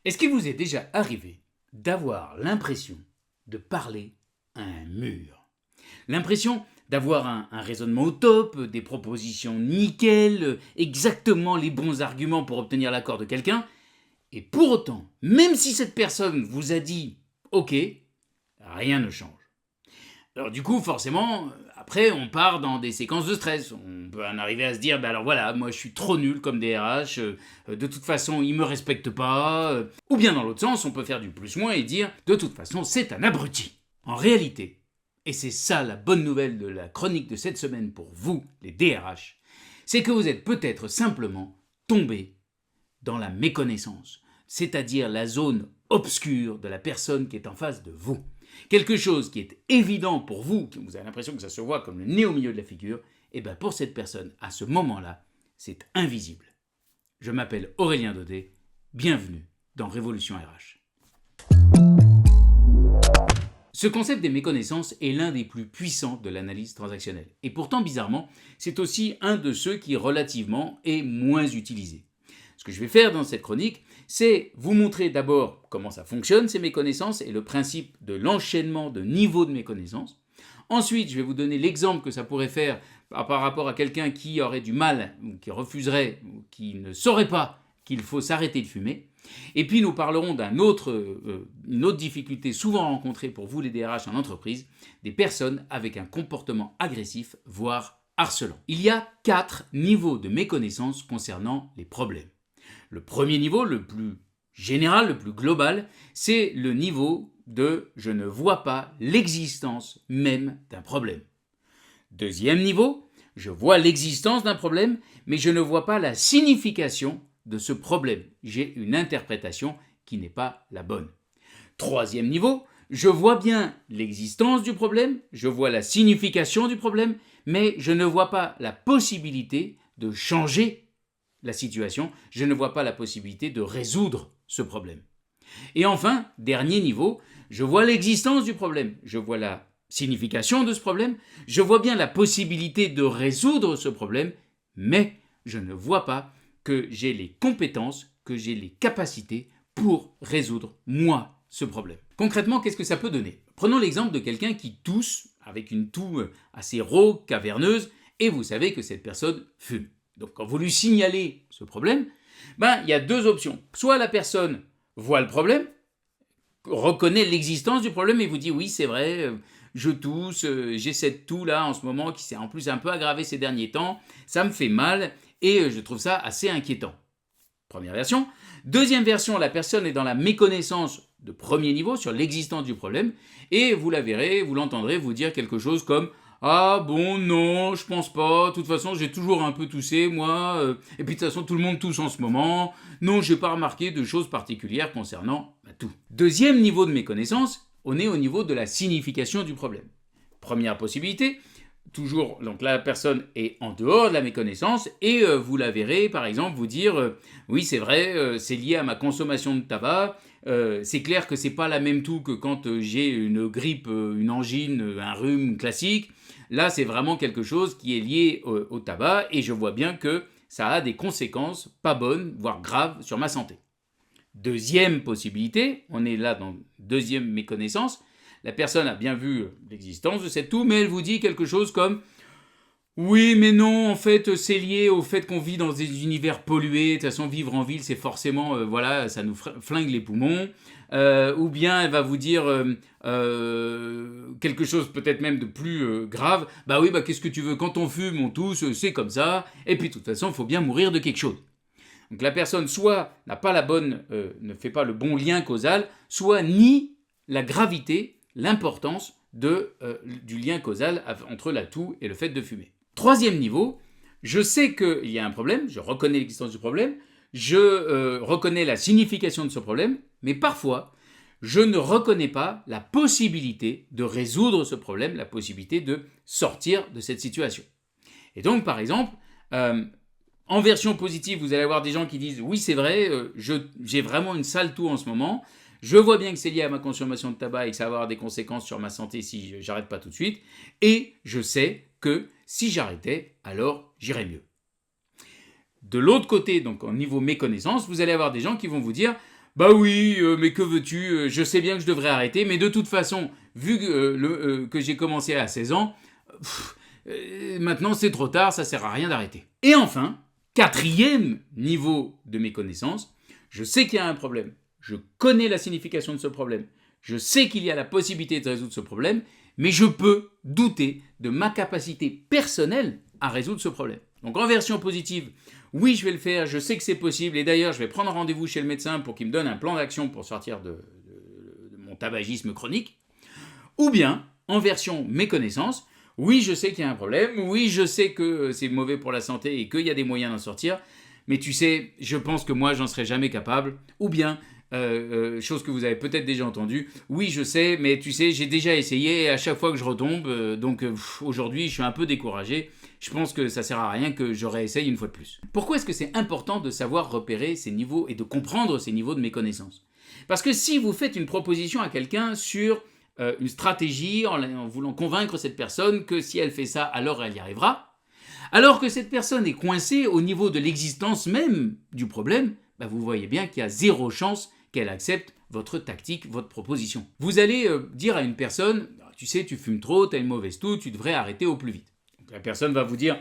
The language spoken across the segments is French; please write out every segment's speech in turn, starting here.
Est-ce qu'il vous est déjà arrivé d'avoir l'impression de parler à un mur? L'impression d'avoir un raisonnement au top, des propositions nickel, exactement les bons arguments pour obtenir l'accord de quelqu'un, et pour autant, même si cette personne vous a dit « ok », rien ne change. Alors du coup, forcément, après, on part dans des séquences de stress. On peut en arriver à se dire, alors voilà, moi je suis trop nul comme DRH, de toute façon, il me respecte pas. Ou bien dans l'autre sens, on peut faire du plus-moins et dire, de toute façon, c'est un abruti. En réalité, et c'est ça la bonne nouvelle de la chronique de cette semaine pour vous, les DRH, c'est que vous êtes peut-être simplement tombé dans la méconnaissance, c'est-à-dire la zone obscure de la personne qui est en face de vous. Quelque chose qui est évident pour vous, que vous avez l'impression que ça se voit comme le nez au milieu de la figure, et bien pour cette personne, à ce moment-là, c'est invisible. Je m'appelle Aurélien Daudet, bienvenue dans Révolution RH. Ce concept des méconnaissances est l'un des plus puissants de l'analyse transactionnelle. Et pourtant, bizarrement, c'est aussi un de ceux qui, relativement, est moins utilisé. Ce que je vais faire dans cette chronique, c'est vous montrer d'abord comment ça fonctionne, ces méconnaissances, et le principe de l'enchaînement de niveaux de méconnaissances. Ensuite, je vais vous donner l'exemple que ça pourrait faire par rapport à quelqu'un qui aurait du mal, ou qui refuserait, ou qui ne saurait pas qu'il faut s'arrêter de fumer. Et puis nous parlerons d'une autre difficulté souvent rencontrée pour vous les DRH en entreprise, des personnes avec un comportement agressif, voire harcelant. Il y a 4 niveaux de méconnaissance concernant les problèmes. Le premier niveau, le plus général, le plus global, c'est le niveau de « je ne vois pas l'existence même d'un problème ». Deuxième niveau, je vois l'existence d'un problème, mais je ne vois pas la signification de ce problème. J'ai une interprétation qui n'est pas la bonne. Troisième niveau, je vois bien l'existence du problème, je vois la signification du problème, mais je ne vois pas la possibilité de changer la situation, je ne vois pas la possibilité de résoudre ce problème. Et enfin, dernier niveau, je vois l'existence du problème, je vois la signification de ce problème, je vois bien la possibilité de résoudre ce problème, mais je ne vois pas que j'ai les compétences, que j'ai les capacités pour résoudre, moi, ce problème. Concrètement, qu'est-ce que ça peut donner? Prenons l'exemple de quelqu'un qui tousse avec une toux assez rauque, caverneuse, et vous savez que cette personne fume. Donc quand vous lui signalez ce problème, il y a 2 options. Soit la personne voit le problème, reconnaît l'existence du problème et vous dit oui c'est vrai, je tousse, j'ai cette toux là en ce moment qui s'est en plus un peu aggravée ces derniers temps, ça me fait mal et je trouve ça assez inquiétant. Première version. Deuxième version, la personne est dans la méconnaissance de premier niveau sur l'existence du problème et vous la verrez, vous l'entendrez vous dire quelque chose comme « Ah bon, non, je pense pas, de toute façon j'ai toujours un peu toussé moi, et puis de toute façon tout le monde tousse en ce moment, non j'ai pas remarqué de choses particulières concernant tout. » Deuxième niveau de méconnaissance, on est au niveau de la signification du problème. Première possibilité, toujours, donc la personne est en dehors de la méconnaissance et vous la verrez par exemple vous dire oui c'est vrai, c'est lié à ma consommation de tabac, c'est clair que c'est pas la même toux que quand j'ai une grippe, une angine, un rhume classique. Là c'est vraiment quelque chose qui est lié au tabac et je vois bien que ça a des conséquences pas bonnes, voire graves sur ma santé. Deuxième possibilité, on est là dans deuxième méconnaissance, la personne a bien vu l'existence de cette toux, mais elle vous dit quelque chose comme « Oui, mais non, en fait, c'est lié au fait qu'on vit dans des univers pollués. De toute façon, vivre en ville, c'est forcément, voilà, ça nous flingue les poumons. » Ou bien elle va vous dire quelque chose peut-être même de plus grave. « Bah oui, qu'est-ce que tu veux, quand on fume, on tousse, c'est comme ça. Et puis, de toute façon, il faut bien mourir de quelque chose. » Donc la personne soit n'a pas ne fait pas le bon lien causal, soit nie la gravité, l'importance du lien causal entre la toux et le fait de fumer. Troisième niveau, je sais qu'il y a un problème, je reconnais l'existence du problème, je reconnais la signification de ce problème, mais parfois, je ne reconnais pas la possibilité de résoudre ce problème, la possibilité de sortir de cette situation. Et donc, par exemple, en version positive, vous allez avoir des gens qui disent « Oui, c'est vrai, j'ai vraiment une sale toux en ce moment. Je vois bien que c'est lié à ma consommation de tabac et que ça va avoir des conséquences sur ma santé si j'arrête pas tout de suite. Et je sais que si j'arrêtais, alors j'irais mieux. » De l'autre côté, donc au niveau méconnaissance, vous allez avoir des gens qui vont vous dire Bah oui, mais que veux-tu, je sais bien que je devrais arrêter, mais de toute façon, vu que j'ai commencé à 16 ans, maintenant c'est trop tard, ça sert à rien d'arrêter. Et enfin, quatrième niveau de mes connaissances, je sais qu'il y a un problème, je connais la signification de ce problème, je sais qu'il y a la possibilité de résoudre ce problème, mais je peux douter de ma capacité personnelle à résoudre ce problème. Donc en version positive, oui, je vais le faire, je sais que c'est possible, et d'ailleurs, je vais prendre rendez-vous chez le médecin pour qu'il me donne un plan d'action pour sortir de mon tabagisme chronique. Ou bien, en version méconnaissance, oui, je sais qu'il y a un problème, oui, je sais que c'est mauvais pour la santé et qu'il y a des moyens d'en sortir, mais tu sais, je pense que moi, j'en serai jamais capable. Ou bien, chose que vous avez peut-être déjà entendue, oui, je sais, mais tu sais, j'ai déjà essayé et à chaque fois que je retombe, aujourd'hui, je suis un peu découragé. Je pense que ça sert à rien que je réessaye une fois de plus. Pourquoi est-ce que c'est important de savoir repérer ces niveaux et de comprendre ces niveaux de méconnaissance? Parce que si vous faites une proposition à quelqu'un sur une stratégie en voulant convaincre cette personne que si elle fait ça, alors elle y arrivera, alors que cette personne est coincée au niveau de l'existence même du problème, vous voyez bien qu'il y a zéro chance qu'elle accepte votre tactique, votre proposition. Vous allez dire à une personne, tu sais, tu fumes trop, tu as une mauvaise toux, tu devrais arrêter au plus vite. Donc la personne va vous dire,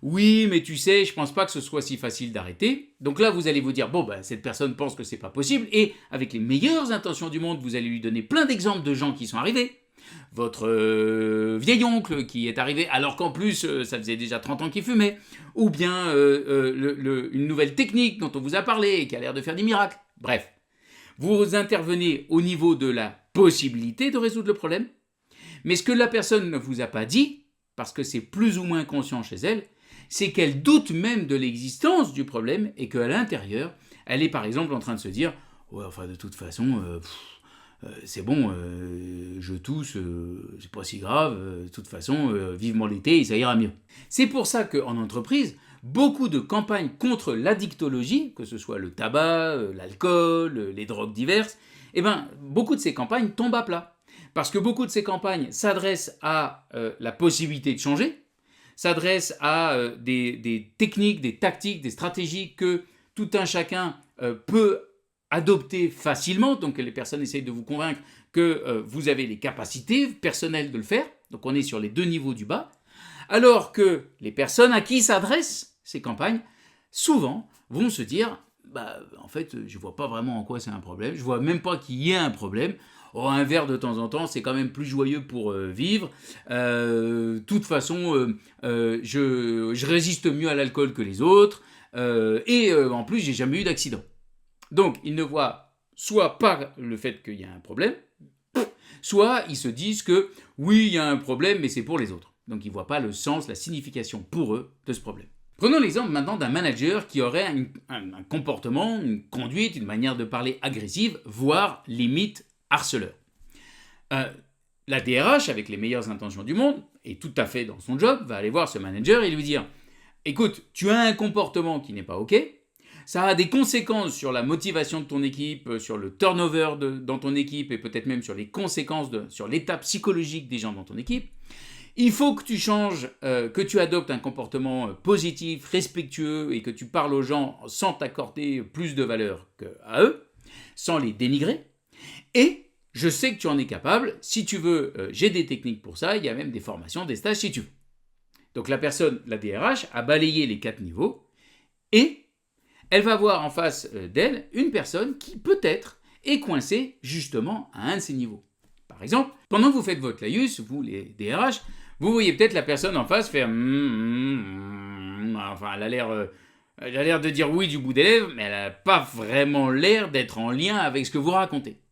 oui, mais tu sais, je pense pas que ce soit si facile d'arrêter. Donc là, vous allez vous dire, cette personne pense que c'est pas possible, et avec les meilleures intentions du monde, vous allez lui donner plein d'exemples de gens qui sont arrivés. Votre vieil oncle qui est arrivé alors qu'en plus ça faisait déjà 30 ans qu'il fumait, ou bien une nouvelle technique dont on vous a parlé et qui a l'air de faire des miracles. Bref, vous intervenez au niveau de la possibilité de résoudre le problème, mais ce que la personne ne vous a pas dit, parce que c'est plus ou moins conscient chez elle, c'est qu'elle doute même de l'existence du problème et qu'à l'intérieur, elle est par exemple en train de se dire « Ouais, enfin de toute façon... c'est bon, je tousse, c'est pas si grave, de toute façon, vivement l'été, ça ira mieux. » C'est pour ça qu'en entreprise, beaucoup de campagnes contre l'addictologie, que ce soit le tabac, l'alcool, les drogues diverses, beaucoup de ces campagnes tombent à plat. Parce que beaucoup de ces campagnes s'adressent à la possibilité de changer, s'adressent à des techniques, des tactiques, des stratégies que tout un chacun peut adopter facilement, donc les personnes essayent de vous convaincre que vous avez les capacités personnelles de le faire, donc on est sur les deux niveaux du bas, alors que les personnes à qui s'adressent ces campagnes, souvent vont se dire, en fait, je vois pas vraiment en quoi c'est un problème, je vois même pas qu'il y ait un problème, un verre de temps en temps, c'est quand même plus joyeux pour vivre, de toute façon, je résiste mieux à l'alcool que les autres, en plus, j'ai jamais eu d'accident. Donc, ils ne voient soit pas le fait qu'il y a un problème, soit ils se disent que oui, il y a un problème, mais c'est pour les autres. Donc, ils ne voient pas le sens, la signification pour eux de ce problème. Prenons l'exemple maintenant d'un manager qui aurait un comportement, une conduite, une manière de parler agressive, voire limite harceleur. La DRH, avec les meilleures intentions du monde, et tout à fait dans son job, va aller voir ce manager et lui dire « Écoute, tu as un comportement qui n'est pas OK, ça a des conséquences sur la motivation de ton équipe, sur le turnover dans ton équipe et peut-être même sur les conséquences, sur l'état psychologique des gens dans ton équipe. Il faut que tu changes, que tu adoptes un comportement positif, respectueux et que tu parles aux gens sans t'accorder plus de valeur qu'à eux, sans les dénigrer. Et je sais que tu en es capable. Si tu veux, j'ai des techniques pour ça. Il y a même des formations, des stages si tu veux. » Donc la personne, la DRH, a balayé les 4 niveaux et elle va voir en face d'elle une personne qui peut-être est coincée justement à un de ces niveaux. Par exemple, pendant que vous faites votre laïus, vous les DRH, vous voyez peut-être la personne en face faire enfin elle a l'air de dire oui du bout des lèvres, mais elle n'a pas vraiment l'air d'être en lien avec ce que vous racontez.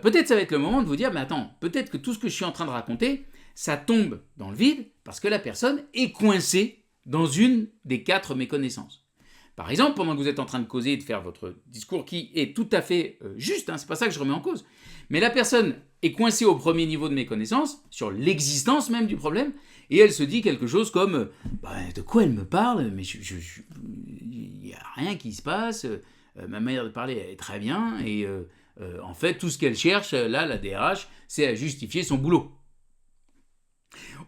Peut-être ça va être le moment de vous dire, mais attends, peut-être que tout ce que je suis en train de raconter, ça tombe dans le vide parce que la personne est coincée dans une des 4 méconnaissances. Par exemple, pendant que vous êtes en train de causer et de faire votre discours qui est tout à fait juste, c'est pas ça que je remets en cause, mais la personne est coincée au premier niveau de méconnaissance, sur l'existence même du problème, et elle se dit quelque chose comme de quoi elle me parle, mais il n'y a rien qui se passe, ma manière de parler est très bien, et en fait, tout ce qu'elle cherche, là, la DRH, c'est à justifier son boulot.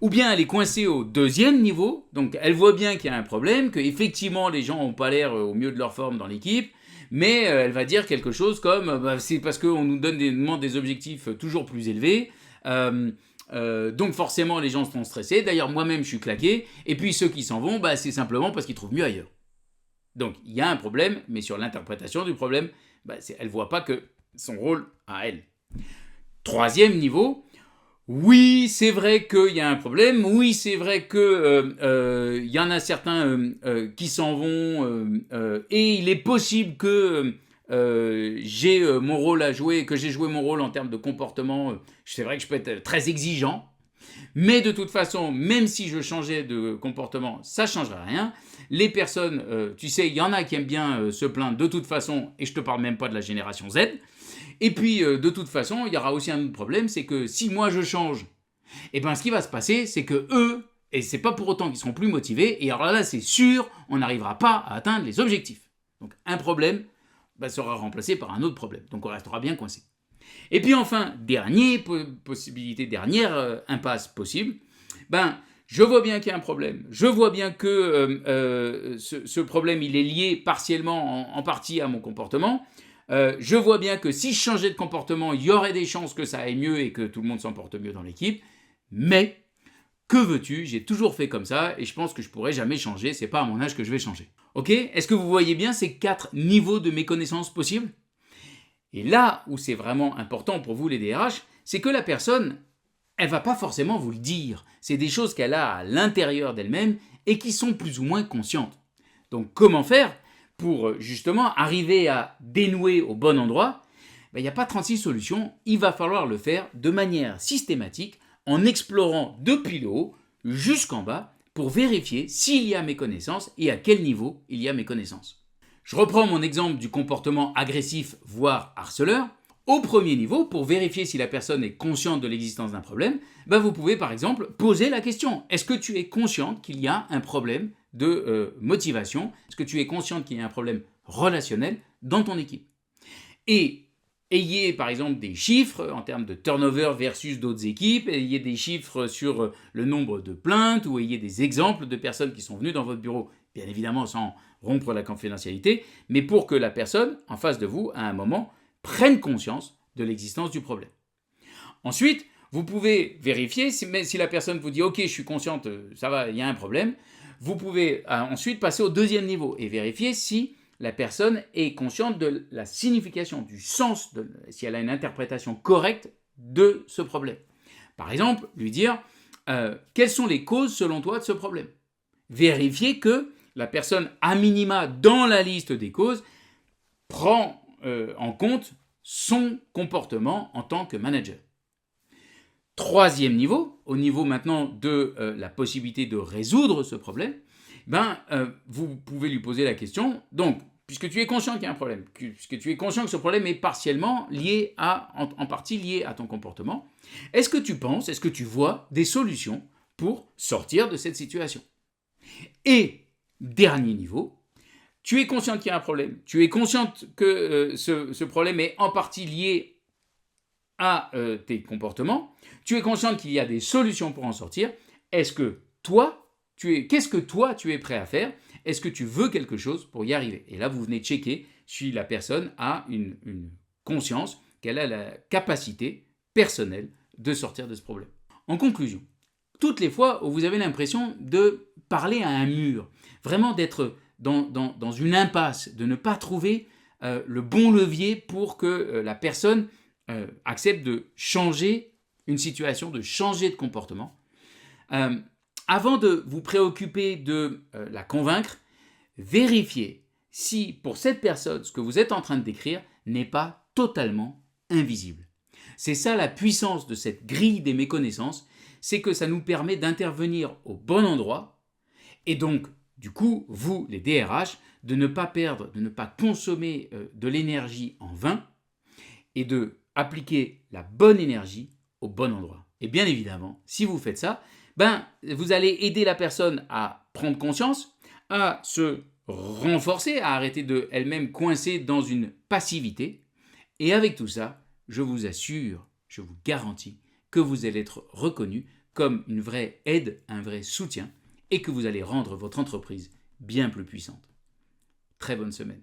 Ou bien elle est coincée au 2e niveau, donc elle voit bien qu'il y a un problème, qu'effectivement les gens n'ont pas l'air au mieux de leur forme dans l'équipe, mais elle va dire quelque chose comme c'est parce qu'on nous demande des objectifs toujours plus élevés, donc forcément les gens sont stressés, d'ailleurs moi-même je suis claqué, et puis ceux qui s'en vont, c'est simplement parce qu'ils trouvent mieux ailleurs. Donc il y a un problème, mais sur l'interprétation du problème, elle ne voit pas que son rôle à elle. Troisième niveau, oui, c'est vrai qu'il y a un problème, oui, c'est vrai qu'il y en a certains qui s'en vont, et il est possible que j'ai mon rôle à jouer, que j'ai joué mon rôle en termes de comportement, c'est vrai que je peux être très exigeant, mais de toute façon, même si je changeais de comportement, ça ne changerait rien. Les personnes, tu sais, il y en a qui aiment bien se plaindre de toute façon, et je ne te parle même pas de la génération Z. Et puis, de toute façon, il y aura aussi un autre problème, c'est que si moi je change, ce qui va se passer, c'est que eux, et c'est pas pour autant qu'ils seront plus motivés, et alors là, c'est sûr, on n'arrivera pas à atteindre les objectifs. Donc, un problème sera remplacé par un autre problème. Donc, on restera bien coincé. Et puis enfin, dernière impasse possible, je vois bien qu'il y a un problème. Je vois bien que ce problème, il est lié partiellement, en partie à mon comportement. Je vois bien que si je changeais de comportement, il y aurait des chances que ça aille mieux et que tout le monde s'en porte mieux dans l'équipe. Mais, que veux-tu, j'ai toujours fait comme ça et je pense que je ne pourrai jamais changer. C'est pas à mon âge que je vais changer. Ok ? Est-ce que vous voyez bien ces 4 niveaux de méconnaissance possibles ? Et là où c'est vraiment important pour vous les DRH, c'est que la personne, elle ne va pas forcément vous le dire. C'est des choses qu'elle a à l'intérieur d'elle-même et qui sont plus ou moins conscientes. Donc comment faire pour justement arriver à dénouer au bon endroit ? Il n'y a pas 36 solutions, il va falloir le faire de manière systématique en explorant depuis le haut jusqu'en bas pour vérifier s'il y a méconnaissance et à quel niveau il y a méconnaissance. Je reprends mon exemple du comportement agressif, voire harceleur. Au premier niveau, pour vérifier si la personne est consciente de l'existence d'un problème, vous pouvez par exemple poser la question. Est-ce que tu es consciente qu'il y a un problème de motivation ? Est-ce que tu es consciente qu'il y a un problème relationnel dans ton équipe ? Et ayez par exemple des chiffres en termes de turnover versus d'autres équipes, ayez des chiffres sur le nombre de plaintes ou ayez des exemples de personnes qui sont venues dans votre bureau, bien évidemment sans rompre la confidentialité, mais pour que la personne en face de vous, à un moment, prenne conscience de l'existence du problème. Ensuite, vous pouvez vérifier, si la personne vous dit « Ok, je suis consciente, ça va, il y a un problème », vous pouvez ensuite passer au deuxième niveau et vérifier si la personne est consciente de la signification, du sens, si elle a une interprétation correcte de ce problème. Par exemple, lui dire quelles sont les causes selon toi de ce problème ? Vérifier que la personne, à minima, dans la liste des causes, prend en compte son comportement en tant que manager. Troisième niveau, au niveau maintenant de la possibilité de résoudre ce problème, vous pouvez lui poser la question, donc, puisque tu es conscient qu'il y a un problème, puisque tu es conscient que ce problème est partiellement lié en partie lié à ton comportement, est-ce que tu vois des solutions pour sortir de cette situation ? Et, dernier niveau, tu es conscient qu'il y a un problème, tu es conscient que ce problème est en partie lié à tes comportements, tu es conscient qu'il y a des solutions pour en sortir, qu'est-ce que toi, tu es prêt à faire ? Est-ce que tu veux quelque chose pour y arriver ? Et là, vous venez checker si la personne a une conscience, qu'elle a la capacité personnelle de sortir de ce problème. En conclusion, toutes les fois où vous avez l'impression de parler à un mur, vraiment d'être dans une impasse, de ne pas trouver le bon levier pour que la personne accepte de changer une situation, de changer de comportement, avant de vous préoccuper de la convaincre, vérifiez si pour cette personne, ce que vous êtes en train de décrire n'est pas totalement invisible. C'est ça la puissance de cette grille des méconnaissances, c'est que ça nous permet d'intervenir au bon endroit et donc, du coup, vous, les DRH, de ne pas perdre, de ne pas consommer de l'énergie en vain et de appliquer la bonne énergie au bon endroit. Et bien évidemment, si vous faites ça, vous allez aider la personne à prendre conscience, à se renforcer, à arrêter de elle-même coincer dans une passivité. Et avec tout ça, je vous assure, je vous garantis que vous allez être reconnu comme une vraie aide, un vrai soutien et que vous allez rendre votre entreprise bien plus puissante. Très bonne semaine.